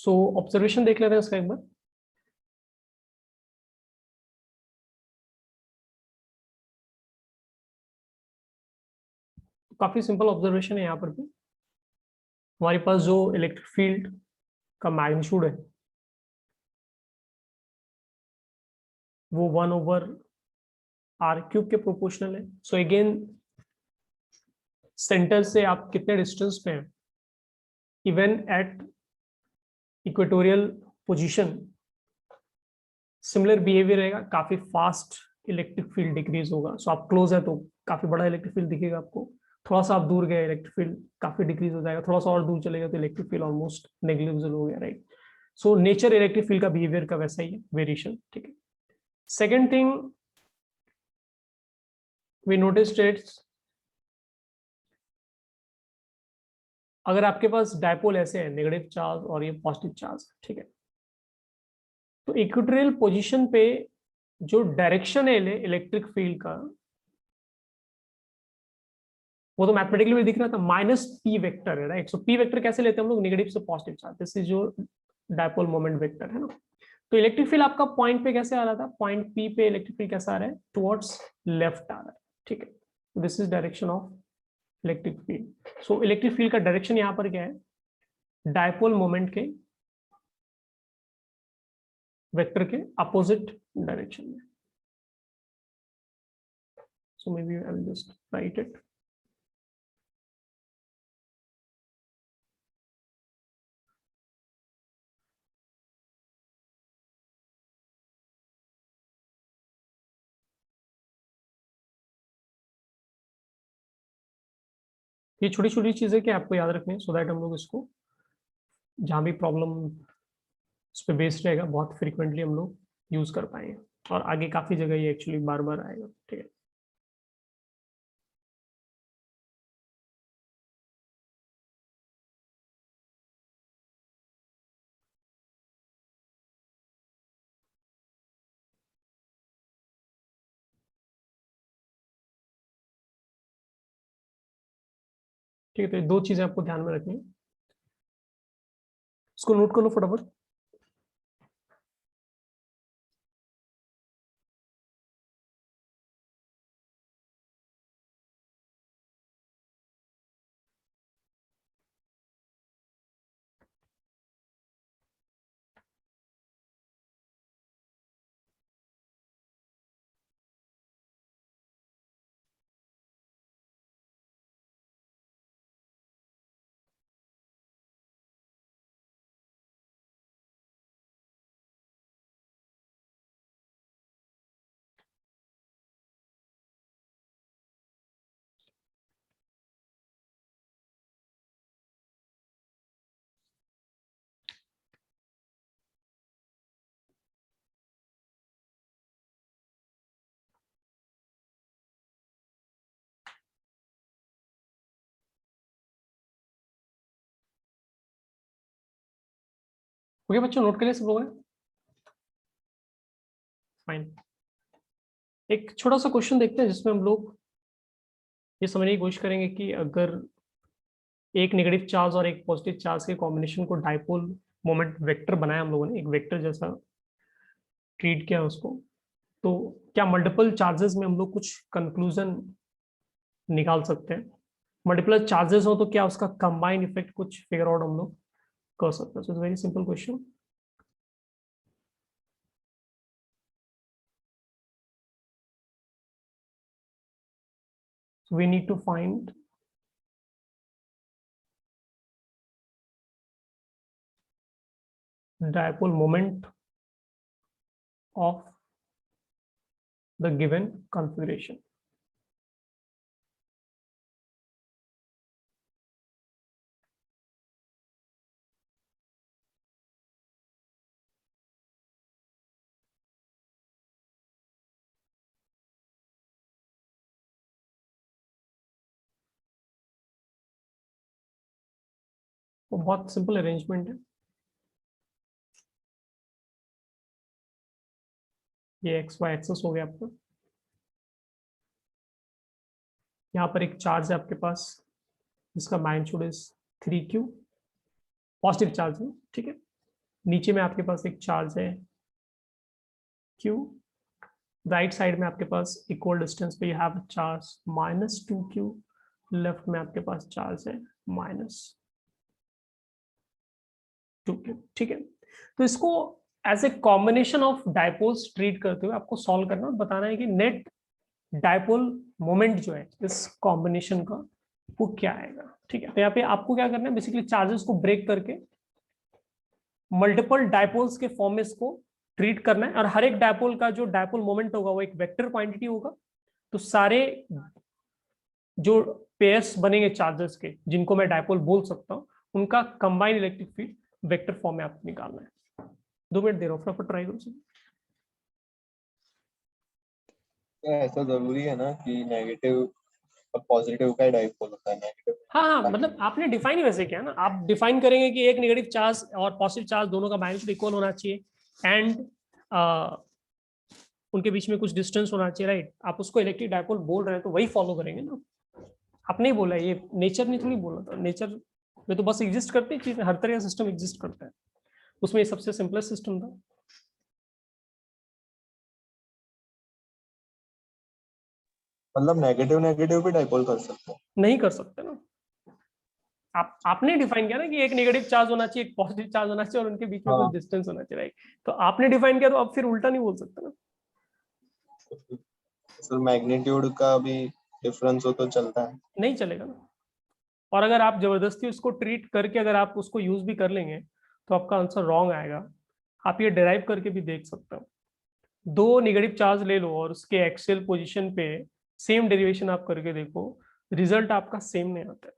सो observation देख लेते हैं इसका एक बार। काफी सिंपल ऑब्जर्वेशन है यहाँ पर भी। हमारे पास जो इलेक्ट्रिक फील्ड का मैग्नीट्यूड है वो 1/r³ के प्रोपोर्शनल है। सो अगेन सेंटर से आप कितने डिस्टेंस पे हैं, even at equatorial position similar behaviour रहेगा, काफी फास्ट इलेक्ट्रिक फील्ड डिक्रीज होगा। सो आप क्लोज है तो काफी बड़ा इलेक्ट्रिक फील्ड दिखेगा आपको, थोड़ा सा आप दूर गए इलेक्ट्रिक फील्ड काफी डिक्रीज हो जाएगा, थोड़ा सा और दूर चलेगा तो इलेक्ट्रिक फील्ड ऑलमोस्ट नेग्लिजिबल हो गया, right. So nature electric field का बिहेवियर का वैसा ही है, वेरिएशन, ठीक है। Second thing we notice it's, अगर आपके पास डायपोल ऐसे है नेगेटिव चार्ज और ये पॉजिटिव चार्ज, ठीक है, तो इक्वेटोरियल पोजीशन पे जो डायरेक्शन है इलेक्ट्रिक फील्ड का वो तो मैथमेटिकली भी दिख रहा था, -p वेक्टर है, राइट। सो p वेक्टर कैसे लेते हैं हम लोग, नेगेटिव से पॉजिटिव चार्ज, दिस इज जो डायपोल मोमेंट वेक्टर है ना। तो इलेक्ट्रिक फील्ड आपका पॉइंट पे कैसे आ रहा था, पॉइंट p पे इलेक्ट्रिक फील्ड कैसा आ रहा है, टुवर्ड्स लेफ्ट आ रहा है, ठीक है। This is direction of electric field. So electric field का डायरेक्शन यहाँ पर क्या है, डायपोल मोमेंट के वेक्टर के अपोजिट डायरेक्शन में। So may be I will just write it. ये छोटी छोटी चीजें क्या आपको याद रखनी है, सो दैट हम लोग इसको जहाँ भी प्रॉब्लम उस पर बेस्ड रहेगा बहुत फ्रिक्वेंटली हम लोग यूज कर पाएंगे, और आगे काफी जगह ये एक्चुअली बार बार आएगा, ठीक है। ठीक है, तो ये दो चीजें आपको ध्यान में रखनी है, इसको नोट कर लो फटाफट। ओके बच्चों, नोट के लिए सब लोग हैं, फाइन। एक छोटा सा क्वेश्चन देखते हैं जिसमें हम लोग ये समझने की कोशिश करेंगे कि अगर एक नेगेटिव चार्ज और एक पॉजिटिव चार्ज के कॉम्बिनेशन को डायपोल मोमेंट वेक्टर बनाया हम लोगों ने, एक वेक्टर जैसा ट्रीट किया उसको, तो क्या मल्टीपल चार्जेस में हम लोग कुछ कंक्लूजन निकाल सकते हैं, मल्टीपल चार्जेस हो तो क्या उसका कंबाइंड इफेक्ट कुछ फिगर आउट हम लोग कर सकते हैं। So it's very simple question. We need to find dipole moment of the given configuration. तो बहुत सिंपल अरेंजमेंट है, ये एक्स वाई एक्सेस हो गया आपका, यहाँ पर एक चार्ज है आपके पास जिसका magnitude is 3q, positive charge है, ठीक है। नीचे में आपके पास एक चार्ज है Q, राइट साइड में आपके पास इक्वल डिस्टेंस पे you have charge -2Q, left में आपके पास चार्ज है -2Q। ठीक है, तो इसको as a combination of dipoles treat करते हुए आपको सॉल्व करना और बताना है कि नेट डायपोल मोमेंट जो है इस कॉम्बिनेशन का वो क्या आएगा। ठीक है, तो यहाँ पे आपको क्या करना है, बेसिकली चार्जेस को ब्रेक करके मल्टीपल डायपोल्स के फॉर्म में इसको ट्रीट करना है, और हर एक डायपोल का जो डायपोल मोमेंट होगा वो एक वेक्टर क्वांटिटी होगा। तो सारे जो पेयर्स बनेंगे चार्जेस के जिनको मैं डायपोल बोल सकता हूँ, उनका combined electric field vector form में आपको निकालना है। 2 मिनट दे रहा हूँ, फटाफट ट्राई करो। ऐसा जरूरी है ना कि नेगेटिव और पॉजिटिव का डाइपोल होता है, नेगेटिव। हाँ हाँ, मतलब आपने डिफाइन ही वैसे किया ना, आप डिफाइन करेंगे कि एक नेगेटिव चार्ज और पॉजिटिव चार्ज दोनों का मैग्नीट्यूड इक्वल होना चाहिए, एंड उनके बीच में कुछ डिस्टेंस होना चाहिए, राइट। आप उसको इलेक्ट्रिक डायपोल बोल रहे हैं तो वही फॉलो करेंगे ना। आपने ही बोला है, ये नेचर ने थोड़ी बोला था, नेचर में तो बस एग्जिस्ट करती चीज, हर तरह का सिस्टम एग्जिस्ट करता है, उसमें ये सबसे सिंपलेस्ट सिस्टम था। मतलब नेगेटिव नेगेटिव भी डाइपोल कर सकते हैं? नहीं कर सकते ना, आपने डिफाइन किया ना कि एक नेगेटिव चार्ज होना चाहिए, एक पॉजिटिव चार्ज होना चाहिए, और उनके बीच में कुछ हाँ, डिस्टेंस होना चाहिए, राइट। तो आपने डिफाइन किया तो आप फिर उल्टा नहीं बोल सकते ना। सर मैग्नीट्यूड का भी डिफरेंस हो तो चलता है? नहीं चलेगा ना, और अगर आप जबरदस्ती उसको ट्रीट करके अगर आप उसको यूज भी कर लेंगे तो आपका आंसर रॉन्ग आएगा। आप ये डिराइव करके भी देख सकते हो, 2 नेगेटिव चार्ज ले लो और उसके एक्सियल पोजीशन पे सेम डेरिवेशन आप करके देखो, रिजल्ट आपका सेम नहीं आता है।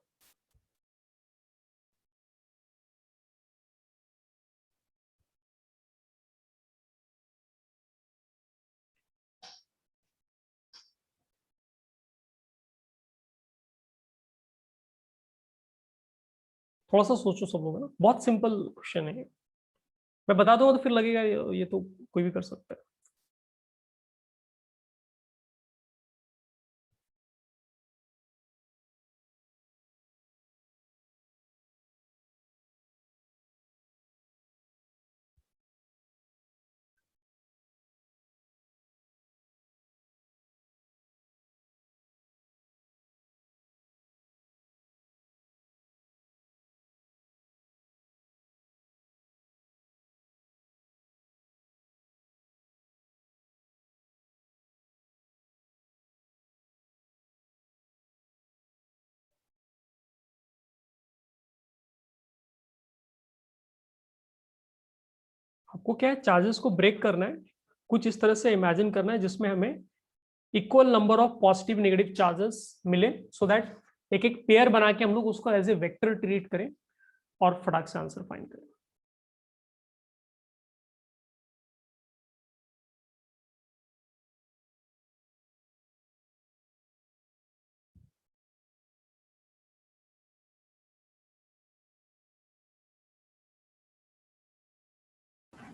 थोड़ा सा सोचो सब लोग ना, बहुत सिंपल क्वेश्चन है। मैं बता दूंगा तो फिर लगेगा ये तो कोई भी कर सकता है। आपको क्या है, चार्जेस को ब्रेक करना है, कुछ इस तरह से इमेजिन करना है जिसमें हमें equal number of positive negative charges मिले, सो दैट एक एक पेयर बना के हम लोग उसको एज ए वेक्टर ट्रीट करें और फटाक से आंसर फाइंड करें।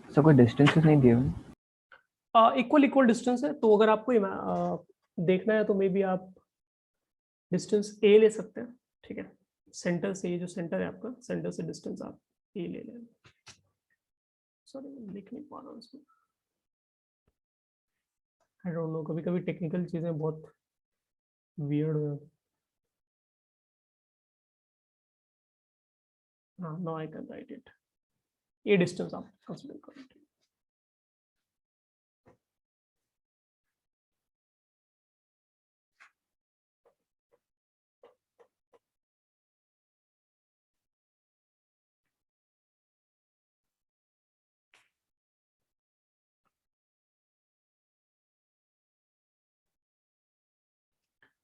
सर कोई डिस्टेंसेस नहीं दिए हुए? इक्वल इक्वल डिस्टेंस है, तो अगर आपको देखना है तो मे बी आप डिस्टेंस ए ले सकते हैं। ठीक है, सेंटर से, ये जो सेंटर है आपका, सेंटर से डिस्टेंस आप ए ले लें। सॉरी लिख नहीं पा रहा हूँ इसमें, आई डोंट नो, कभी कभी टेक्निकल चीजें बहुत वियर्ड हो जाती। हाँ, no I can write it, ये डिस्टेंस आप कंसीडर करो।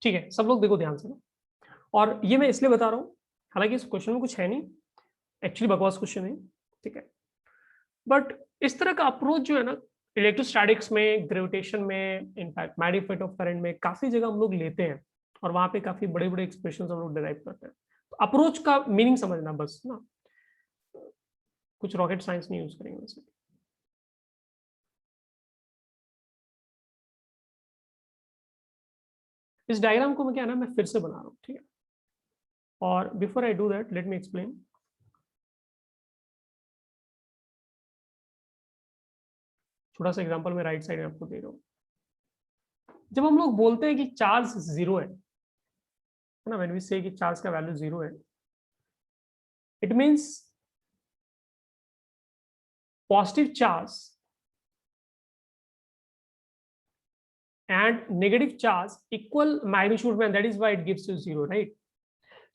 ठीक है, सब लोग देखो ध्यान से ना, और ये मैं इसलिए बता रहा हूँ, हालांकि इस क्वेश्चन में कुछ है नहीं, एक्चुअली बकवास क्वेश्चन है, ठीक है, बट इस तरह का अप्रोच जो है ना, इलेक्ट्रोस्टैटिक्स में, ग्रेविटेशन में, इनफैक्ट मैग्नेटिक ऑफ करंट में काफी जगह हम लोग लेते हैं, और वहां पे काफी बड़े बड़े एक्सप्रेशन हम लोग डिराइव करते हैं। तो अप्रोच का मीनिंग समझना बस ना, कुछ रॉकेट साइंस नहीं यूज करेंगे वैसे। इस डायग्राम को मैं क्या है ना, मैं फिर से बना रहा हूँ, ठीक है, और before I do that let me explain. छोटा सा एग्जांपल मैं राइट साइड में आपको दे रहा हूँ। जब हम लोग बोलते हैं कि चार्ज जीरो है ना, व्हेन वी से कि चार्ज का वैल्यू जीरो है, it means positive charge and negative charge equal magnitude में, that is why it gives you zero, right?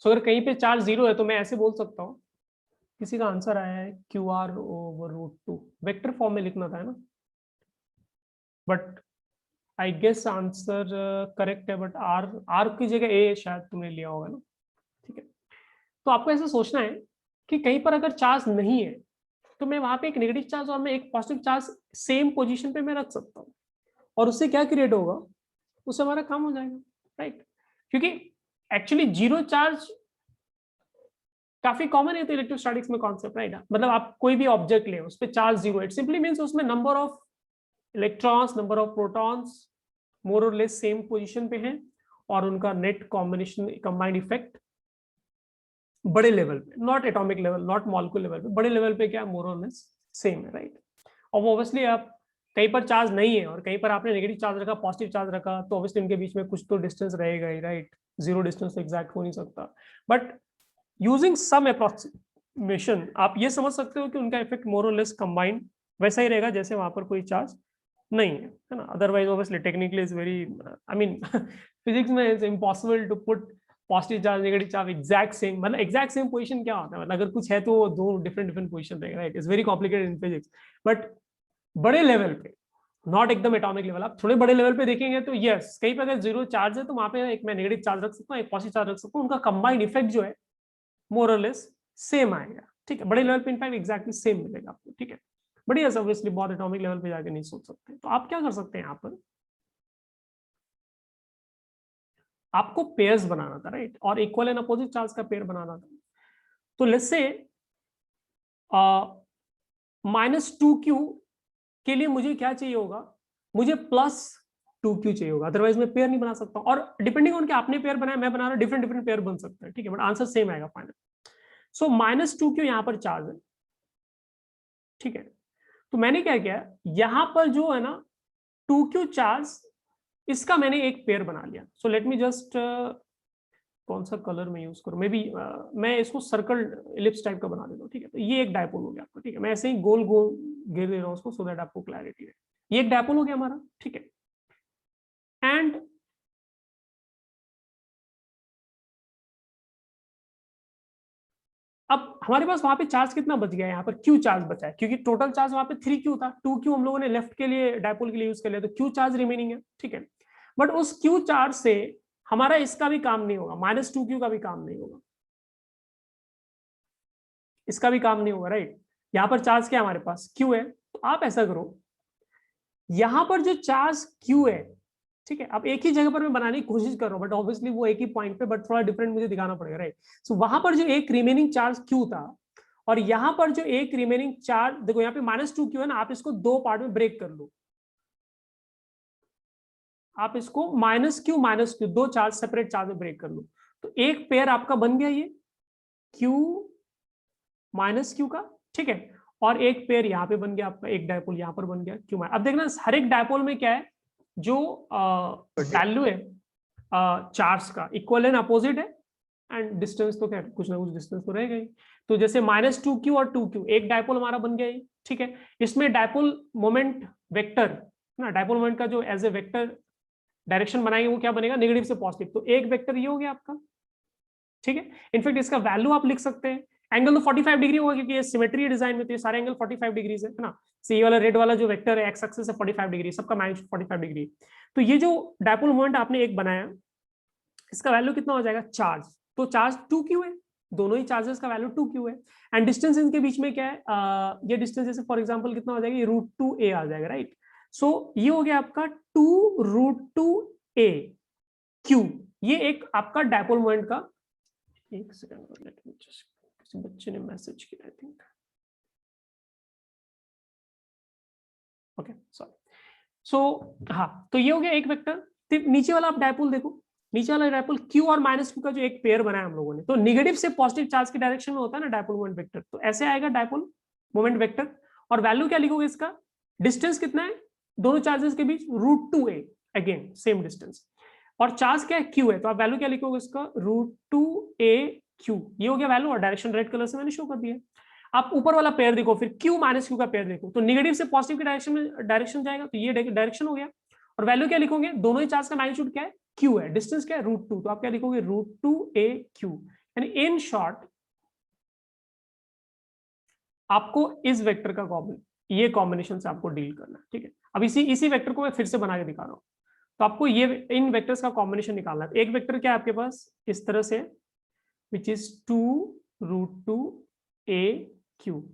So अगर कहीं पे चार्ज जीरो है तो मैं ऐसे बोल सकता हूँ, किसी का आंसर आया है QR/√2, वेक्टर फॉर्म में लिखना था, है ना, but I guess answer correct है, बट आर की जगह ए शायद तुमने लिया होगा ना, ठीक है। तो आपको ऐसा सोचना है कि कहीं पर अगर चार्ज नहीं है तो मैं वहां पे एक नेगेटिव चार्ज और मैं एक पॉजिटिव चार्ज सेम पोजीशन पे मैं रख सकता हूँ, और उससे क्या क्रिएट होगा, उससे हमारा काम हो जाएगा, राइट। क्योंकि एक्चुअली जीरो चार्ज काफी कॉमन है तो इलेक्ट्रोस्टैटिक्स में कॉन्सेप्ट, राइट। मतलब आप कोई भी ऑब्जेक्ट ले उस पे charge zero, it simply means उसमें number of electrons, number of protons more और लेस सेम पोजीशन पे हैं, और उनका नेट कॉम्बिनेशन, कंबाइंड इफेक्ट बड़े लेवल पे, not atomic level, not molecule level पे, बड़े लेवल पे क्या मोर और लेस सेम है, राइट। और ऑब्वियसली आप कहीं पर चार्ज नहीं है और कहीं पर आपने नेगेटिव चार्ज रखा, पॉजिटिव चार्ज रखा, तो ऑब्वियसली उनके बीच में कुछ तो डिस्टेंस रहेगा ही, राइट। जीरो डिस्टेंस तो एग्जैक्ट हो नहीं सकता, बट यूजिंग सम अप्रोक्सीमेशन आप ये समझ सकते हो कि उनका इफेक्ट मोर और लेस कंबाइंड वैसा ही रहेगा जैसे वहां पर कोई चार्ज नहीं है ना। Otherwise obviously technically is very, I mean physics में it's impossible to put positive charge negative charge exact same, मतलब एग्जैक्ट सेम पोजीशन क्या होता है, मतलब अगर कुछ है तो दो डिफरेंट पोजीशन रहेगा, right. It's very complicated in physics, but बड़े लेवल पे, नॉट एकदम एटॉमिक लेवल, आप थोड़े बड़े लेवल पे देखेंगे तो यस, कहीं पे अगर जीरो चार्ज है तो वहां पे एक मैं नेगेटिव चार्ज रख सकता हूँ, एक पॉजिटिव चार्ज रख सकता हूँ, उनका कंबाइंड इफेक्ट जो है मोर और लेस सेम आएगा, ठीक है। बड़े लेवल पे इनफैक्ट एग्जैक्टली सेम मिलेगा आपको, ठीक है। बढ़िया, ऑब्वियसली बहुत एटॉमिक लेवल पे जाके नहीं सोच सकते, तो आप क्या कर सकते हैं, यहाँ पर आपको पेयर्स बनाना था, राइट, और इक्वल एंड अपोजिट चार्ज का पेयर बनाना था। तो लेट्स से -2q के लिए मुझे क्या चाहिए होगा, मुझे +2q चाहिए होगा, अदरवाइज मैं पेयर नहीं बना सकता। और डिपेंडिंग ऑन कि आपने पेयर बनाया, मैं बना रहा, डिफरेंट पेयर बन सकता है, ठीक है, बट आंसर सेम आएगा फाइनल। सो -2q यहाँ पर चार्ज है, ठीक है। तो मैंने क्या किया, यहां पर जो है ना 2q चार्ज, इसका मैंने एक पेयर बना लिया। सो लेट मी जस्ट, कौन सा कलर में यूज करूं, मे बी मैं इसको सर्कल इलिप्स टाइप का बना देता हूँ, ठीक है। तो ये एक डायपोल हो गया आपका, ठीक है, मैं ऐसे ही गोल गोल घेर दे रहा हूँ उसको, सो दैट आपको क्लैरिटी है। ये एक डायपोल हो गया हमारा, ठीक है। एंड अब हमारे पास वहां पे चार्ज कितना बच गया है, यहाँ पर क्यू चार्ज बचा है, क्योंकि टोटल चार्ज वहां पे 3q था, 2q हम लोगों ने लेफ्ट के लिए डायपोल के लिए यूज कर लिया, तो क्यू चार्ज रिमेनिंग है, ठीक है। बट उस क्यू चार्ज से हमारा इसका भी काम नहीं होगा, -2q का भी काम नहीं होगा, इसका भी काम नहीं होगा, राइट। यहाँ पर चार्ज क्या हमारे पास q है, तो आप ऐसा करो, यहां पर जो चार्ज q है, ठीक है, अब एक ही जगह पर मैं बनाने की कोशिश कर रहा हूँ, बट ऑब्वियसली वो एक ही पॉइंट पे, बट थोड़ा डिफरेंट मुझे दिखाना पड़ेगा, राइट। सो वहां पर जो एक रिमेनिंग चार्ज q था, और यहां पर जो एक रिमेनिंग चार्ज, देखो यहाँ पे -2q है ना, आप इसको दो पार्ट में ब्रेक कर लो, आप इसको -q दो चार्ज सेपरेट चार्ज में ब्रेक कर लो, तो एक पेयर आपका बन गया ये q -q का, ठीक है। और एक पेयर यहाँ पे बन गया आपका, एक डायपोल यहाँ पर बन गया q। अब देखना हर एक डायपोल में क्या है, जो वैल्यू है चार्ज का इक्वल एंड अपोजिट है, एंड डिस्टेंस तो क्या है, कुछ ना कुछ डिस्टेंस तो रहेगा ही। तो जैसे -2q और 2q, एक डायपोल हमारा बन गया, ठीक है। इसमें डायपोल मोमेंट वेक्टर ना, डायपोल मोमेंट का जो एज ए वेक्टर डायरेक्शन बनाएंगे वो क्या बनेगा, नेगेटिव से पॉजिटिव, तो एक वेक्टर ये हो गया आपका, ठीक है। इनफैक्ट इसका वैल्यू आप लिख सकते हैं, एंगल तो 45 डिग्री होगा क्योंकि ये सिमेट्री डिजाइन में, तो ये सारे एंगल 45 डिग्री है ना। सी ये वाला रेड वाला जो वेक्टर है एक्स एक्सिस से 45 डिग्री, सबका मैग्नीट्यूड 45 डिग्री। तो ये जो डायपोल मोमेंट आपने एक बनाया, इसका वैल्यू कितना हो जाएगा, चार्ज, तो चार्ज 2q है, दोनों ही चार्जेस का वैल्यू 2q है। एंड डिस्टेंस इनके बीच में क्या है, ये डिस्टेंस जैसे फॉर एग्जांपल कितना हो जाएगा, ये √2a आ जाएगा, राइट। सो ये हो गया आपका 2√2a q, ये एक आपका डायपोल मोमेंट का, एक सेकंड लेट मी जस्ट, किसी बच्चे ने मैसेज किया आई थिंक, ओके सॉरी। सो हाँ, तो ये हो गया एक वेक्टर। नीचे वाला आप डायपोल देखो, नीचे वाला डायपोल q और -q का जो एक पेयर बनाया हम लोगों ने, तो नेगेटिव से पॉजिटिव चार्ज के डायरेक्शन में होता है ना डायपोल मोमेंट वेक्टर, तो ऐसे आएगा डायपोल मोमेंट वेक्टर। और वैल्यू क्या लिखोगे इसका, डिस्टेंस कितना है दोनों चार्जेस के बीच, √2a, अगेन सेम डिस्टेंस, और चार्ज क्या है, q है, तो आप वैल्यू क्या लिखोगे इसका, √2aq, ये हो गया वैल्यू, और डायरेक्शन रेड कलर से मैंने शो कर दिया। आप ऊपर वाला पेयर देखो, फिर q माइनस q का पेयर देखो, तो नेगेटिव से पॉजिटिव की डायरेक्शन में डायरेक्शन जाएगा, तो ये डायरेक्शन हो गया, और वैल्यू क्या लिखोगे, दोनों ही चार्ज का मैग्नीट्यूड क्या है, q है, डिस्टेंस क्या है, √2, तो आप क्या लिखोगे, √2aq, यानी इन शॉर्ट आपको इस वेक्टर का ये कॉम्बिनेशन से आपको डील करना है, ठीक है। अब इसी वेक्टर को मैं फिर से बना के दिखा रहा हूं, तो आपको ये इन वेक्टर्स का कॉम्बिनेशन निकालना है। एक वेक्टर क्या है आपके पास इस तरह से, विच इज 2√2aq,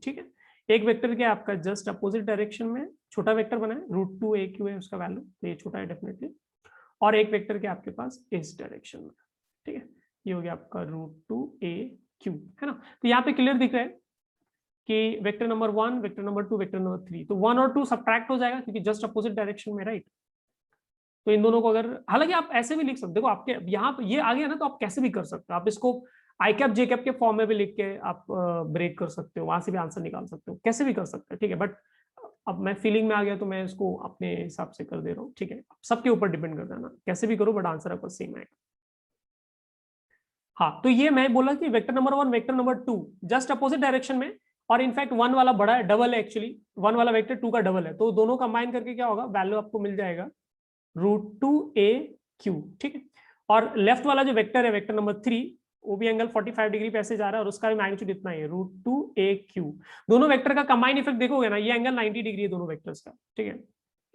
ठीक है। एक वेक्टर क्या है आपका जस्ट अपोजिट डायरेक्शन में, छोटा वेक्टर बना है, √2aq है उसका वैल्यू, तो ये छोटा है डेफिनेटली, और एक वेक्टर क्या आपके पास इस डायरेक्शन में, ठीक है, ये हो गया आपका √2aq, है ना। तो यहाँ पे क्लियर दिख रहा है कि vector number 1, vector number 2, vector number 3, तो 1 और 2 सब्ट्रैक्ट हो जाएगा क्योंकि जस्ट अपोजिट डायरेक्शन में, राइट। तो इन दोनों को अगर, हालांकि आप ऐसे भी लिख सकते हो, देखो आपके यहाँ ये आ गया ना, तो आप कैसे भी कर सकते हो, आप इसको आई कैप जे कैप के फॉर्म में भी लिख के आप ब्रेक कर सकते हो, वहां से भी आंसर निकाल सकते हो, कैसे भी कर सकते हो, ठीक है। बट अब मैं फीलिंग में आ गया तो मैं इसको अपने हिसाब से कर दे रहा हूँ, ठीक है, सबके ऊपर डिपेंड करता है ना, कैसे भी करो बट आंसर आपका सेम आएगा। हाँ, तो ये मैं बोला कि vector number 1, vector number 2 just opposite direction में, और इनफैक्ट 1 वाला बड़ा है, डबल है एक्चुअली, 1 वाला वेक्टर 2 का डबल है, तो दोनों कंबाइन करके क्या होगा, वैल्यू आपको मिल जाएगा √2aq, ठीक है। और लेफ्ट वाला जो वेक्टर है वेक्टर नंबर 3, वो भी एंगल 45 डिग्री पे ऐसे जा रहा है, और उसका भी मैग्नीट्यूड इतना ही है, √2aq। दोनों वेक्टर का कंबाइन इफेक्ट देखोगे ना, ये एंगल 90 डिग्री है दोनों वेक्टर्स का, ठीक है,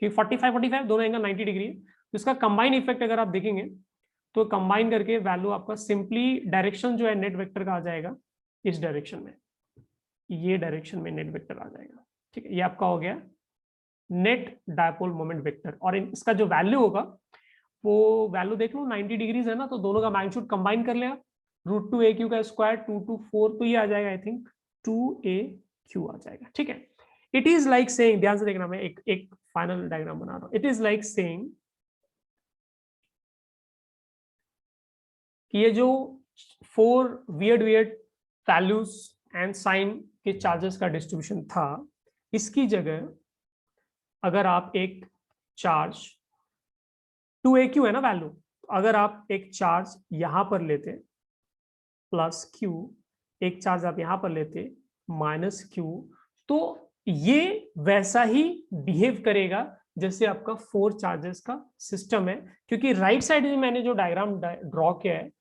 कि 45 दोनों एंगल 90 डिग्री है, तो इसका कंबाइन इफेक्ट अगर आप देखेंगे तो कंबाइन करके वैल्यू आपका सिंपली डायरेक्शन जो है नेट वेक्टर का आ जाएगा इस डायरेक्शन में, ये डायरेक्शन में नेट वेक्टर आ जाएगा, ठीक है। ये आपका हो गया नेट डायपोल मोमेंट वेक्टर, और इसका जो वैल्यू होगा वो वैल्यू देख लो 90 डिग्रीज है ना, तो दोनों का मैग्नीट्यूड कंबाइन कर लिया, √2aq का स्क्वायर 2 to 4, तो ये आ जाएगा आई थिंक 2aq आ जाएगा, ठीक है। इट इज लाइक सेइंग, ध्यान से देखना, मैं एक फाइनल डायग्राम बना रहा हूं, इट इज लाइक सेइंग कि ये जो 4 वियर्ड वैल्यूज एंड साइन के चार्जेस का डिस्ट्रीब्यूशन था, इसकी जगह अगर आप एक चार्ज 2aq है ना वैल्यू, अगर आप एक चार्ज यहां पर लेते +q, एक चार्ज आप यहां पर लेते -q, तो ये वैसा ही बिहेव करेगा जैसे आपका 4 चार्जेस का सिस्टम है, क्योंकि राइट साइड में मैंने जो डायग्राम ड्रॉ किया है,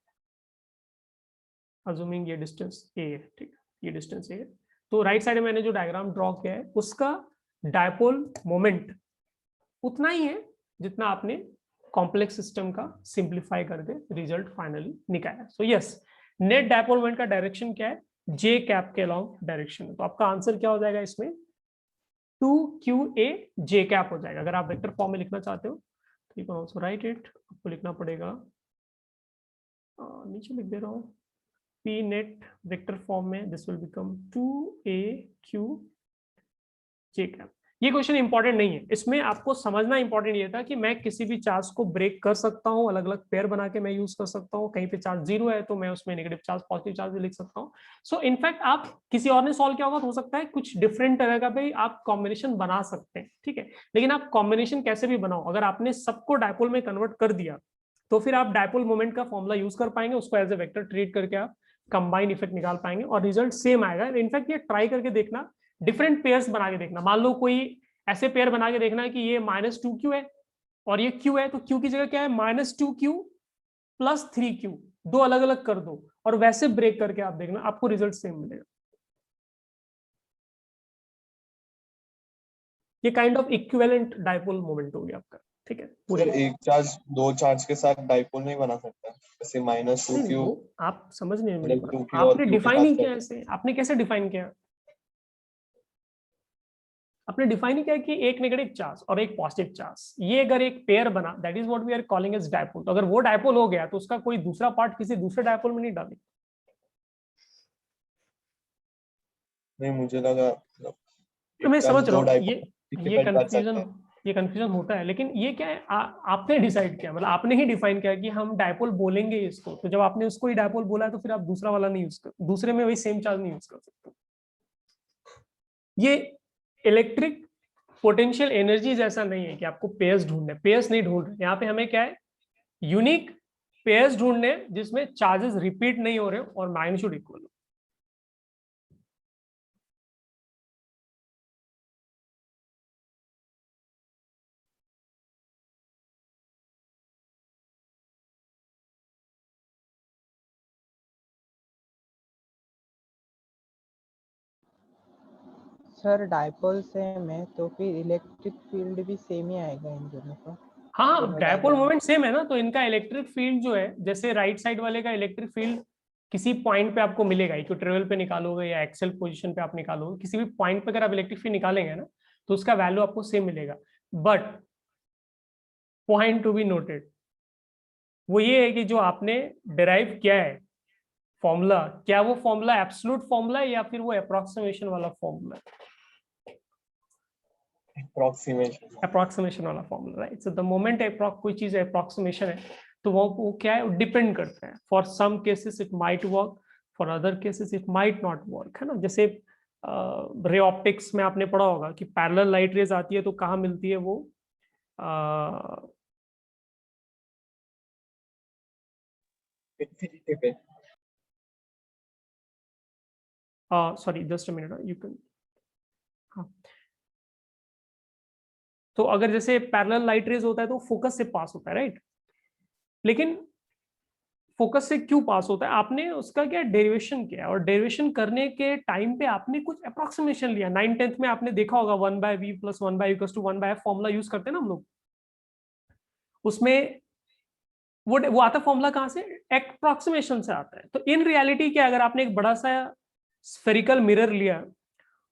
अज्यूमिंग ये डिस्टेंस a है, ठीक है, ये डिस्टेंस a है, तो राइट साइड में मैंने जो डायग्राम ड्रॉ किया है उसका डायपोल मोमेंट उतना ही है जितना आपने कॉम्प्लेक्स सिस्टम का सिंप्लीफाई करके रिजल्ट फाइनली निकाला। So yes, net dipole moment का डायरेक्शन क्या है, जे कैप के अलोंग डायरेक्शन है, तो आपका आंसर क्या हो जाएगा इसमें 2qa j कैप हो जाएगा। अगर आप वेक्टर फॉर्म में लिखना चाहते हो तो you can also right it, आपको लिखना पड़ेगा, नीचे लिख दे रहा हूँ, p नेट वेक्टर फॉर्म में this will become 2aq j cap. ये क्वेश्चन इंपॉर्टेंट नहीं है, इसमें आपको समझना इंपॉर्टेंट ये था कि मैं किसी भी चार्ज को ब्रेक कर सकता हूँ, अलग अलग पेयर बना के मैं यूज कर सकता हूँ, कहीं पे चार्ज 0 है तो मैं उसमें नेगेटिव चार्ज पॉजिटिव चार्ज भी लिख सकता हूँ। सो इनफैक्ट आप किसी और ने सॉल्व किया होगा तो हो सकता है कुछ डिफरेंट तरह का भी आप कॉम्बिनेशन बना सकते हैं, ठीक है, लेकिन आप कॉम्बिनेशन कैसे भी बनाओ, अगर आपने सबको डायपोल में कन्वर्ट कर दिया तो फिर आप डायपोल मोमेंट का फॉर्मूला यूज कर पाएंगे, उसको एज ए वेक्टर ट्रीट करके आप कंबाइन इफेक्ट निकाल पाएंगे और रिजल्ट सेम आएगा। इनफैक्ट ये ट्राई करके देखना, डिफरेंट पेयर्स बना के देखना, मान लो कोई ऐसे पेयर बना के देखना है कि ये -2q है और ये q है, तो q की जगह क्या है -2q + 3q, दो अलग अलग कर दो और वैसे ब्रेक करके आप देखना, आपको रिजल्ट सेम मिलेगा। ये kind of equivalent dipole moment हो गया आपका, ठीक है। सर एक चार्ज 2 चार्ज के साथ डायपोल नहीं बना सकता, जैसे -2q आप समझ नहीं मतलब 2q और आपने q के डिफाइन ही साथ किया ऐसे, आपने कैसे डिफाइन किया, आपने डिफाइन ही किया कि एक नेगेटिव चार्ज और एक पॉजिटिव चार्ज, ये अगर एक पेयर बना, that is what we are calling as dipole, तो अगर वो डायपोल हो गया तो उसका कोई दूसरा पार्ट किसी दूसरे डायपोल में नहीं डालेगा। नहीं, मुझे लगा तो मैं समझ रहा हूँ ये ये कंफ्यूजन होता है, लेकिन ये क्या है, आपने डिसाइड किया, मतलब आपने ही डिफाइन किया कि हम डायपोल बोलेंगे इसको, तो जब आपने उसको ही डायपोल बोला है तो फिर आप दूसरा वाला नहीं यूज कर, दूसरे में वही सेम चार्ज नहीं यूज कर सकते। ये इलेक्ट्रिक पोटेंशियल एनर्जीज ऐसा नहीं है कि आपको पेयर्स ढूंढने, पेयर्स नहीं ढूंढ रहे यहाँ पे, हमें क्या है, यूनिक पेयर्स ढूंढने जिसमें चार्जेस रिपीट नहीं हो रहे और मैग्नीट्यूड इक्वल हो। सर डायपोल सेम है तो फिर इलेक्ट्रिक फील्ड भी सेम ही आएगा इन दोनों का। हाँ, डायपोल मोमेंट सेम है ना, तो इनका इलेक्ट्रिक फील्ड जो है, जैसे राइट साइड वाले का इलेक्ट्रिक फील्ड किसी पॉइंट पे आपको मिलेगा, इक्वेटोरियल पे निकालोगे या एक्सेल पोजीशन पे आप निकालोगे, किसी भी पॉइंट पे अगर आप इलेक्ट्रिक फील्ड निकालेंगे ना तो उसका वैल्यू आपको सेम मिलेगा। But point to be noted वो ये है कि जो आपने डिराइव किया है फॉर्मूला, क्या वो फॉर्मूला एब्सोल्यूट फॉर्मूला है या फिर वो अप्रोक्सीमेशन वाला फॉर्मूला है? अप्रोक्सीमेशन वाला formula, right. So the moment कोई चीज अप्रोक्सीमेशन है तो वो क्या है, डिपेंड करता है। For some cases it might work, for other cases it might not work, है ना। जैसे रे ऑप्टिक्स में आपने पढ़ा होगा कि पैरेलल लाइट रेज आती है तो कहाँ मिलती है वो, इंफिनिटी पे। Sorry just a minute, you can, हाँ। तो अगर जैसे पैरेलल लाइट रेज होता है तो फोकस से पास होता है, राइट। लेकिन फोकस से क्यों पास होता है, आपने उसका क्या डेरिवेशन किया, और डेरिवेशन करने के टाइम पे आपने कुछ अप्रोक्सीमेशन लिया। 9th-10th में आपने देखा होगा 1/v + 1/u = 1/f formula use करते हैं ना हम लोग, उसमें वो आता फॉर्मूला कहाँ से, अप्रोक्सीमेशन से आता है। तो इन रियलिटी क्या, अगर आपने एक बड़ा सा स्फेरिकल मिरर लिया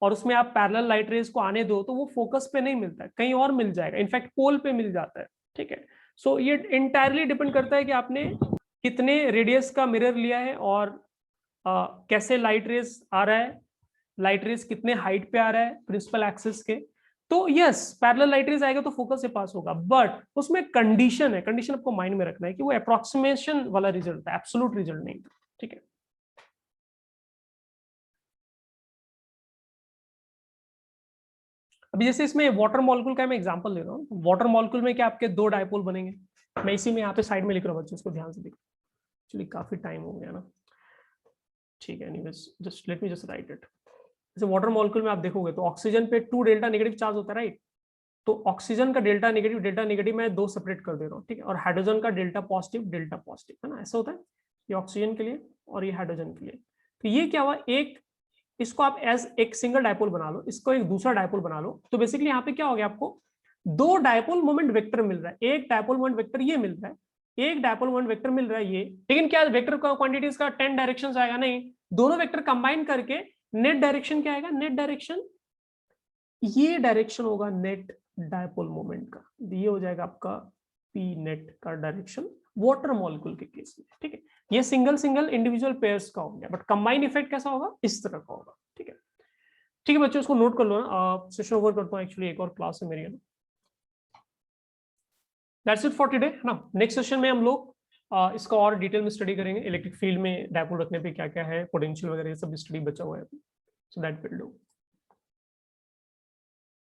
और उसमें आप पैरेलल लाइट रेज को आने दो तो वो फोकस पे नहीं मिलता है, कहीं और मिल जाएगा, इनफैक्ट पोल पे मिल जाता है, ठीक है। सो ये इंटायरली डिपेंड करता है कि आपने कितने रेडियस का मिरर लिया है और कैसे लाइट रेज आ रहा है, लाइट रेज कितने हाइट पे आ रहा है प्रिंसिपल एक्सिस के। तो यस, पैरेलल लाइट रेज आएगा तो फोकस से पास होगा, बट उसमें कंडीशन है, कंडीशन आपको माइंड में रखना है कि वो अप्रोक्सीमेशन वाला रिजल्ट है, एब्सोल्यूट रिजल्ट नहीं, ठीक है। अभी जैसे इसमें वाटर मॉलिक्यूल का मैं एग्जांपल ले रहा हूँ, वाटर मॉलिक्यूल में क्या आपके दो डायपोल बनेंगे, मैं इसी में यहाँ पे साइड में लिख रहा हूँ बच्चों, इसको ध्यान से देखो, एक्चुअली काफी टाइम हो गया ना, ठीक है। Anyways just let me just write it. जैसे वाटर मॉलिक्यूल में आप देखोगे तो ऑक्सीजन पे 2 डेल्टा नेगेटिव चार्ज होता है, राइट। तो ऑक्सीजन का डेल्टा नेगेटिव मैं 2 सेपरेट कर दे रहा हूँ, ठीक है। और हाइड्रोजन का डेल्टा पॉजिटिव है ना, ऐसा होता है। ये ऑक्सीजन के लिए और ये हाइड्रोजन के लिए। तो ये क्या हुआ, एक इसको आप एज एक सिंगल डायपोल बना लो, इसको एक दूसरा डायपोल बना लो, तो बेसिकली यहाँ पे क्या हो गया, आपको 2 डायपोल मोमेंट वेक्टर मिल रहा है। एक डायपोल मोमेंट वेक्टर ये मिल रहा है, एक डायपोल मोमेंट वेक्टर मिल रहा है ये। लेकिन क्या वेक्टर का क्वांटिटीज का 10 डायरेक्शन आएगा, नहीं, दोनों वेक्टर कंबाइन करके नेट डायरेक्शन क्या आएगा, नेट डायरेक्शन ये डायरेक्शन होगा नेट डायपोल मोमेंट का, ये हो जाएगा आपका पी नेट का डायरेक्शन वाटर मॉलिक्यूल के केस में, ठीक है। ये सिंगल इंडिविजुअल पेयर्स का हो गया, बट कंबाइन इफेक्ट कैसा होगा, इस तरह का होगा, ठीक है। ठीक है बच्चों, इसको नोट कर लो ना, सेशन ओवर करता हूँ, एक्चुअली एक और क्लास है मेरी, है ना। दैट्स इट फॉर टुडे, है ना। नेक्स्ट सेशन में हम लोग इसका और डिटेल में स्टडी करेंगे, इलेक्ट्रिक फील्ड में डायपोल रखने पे क्या क्या है, पोटेंशियल वगैरह, ये सब स्टडी बचा हुआ है, सो दैट विल डू।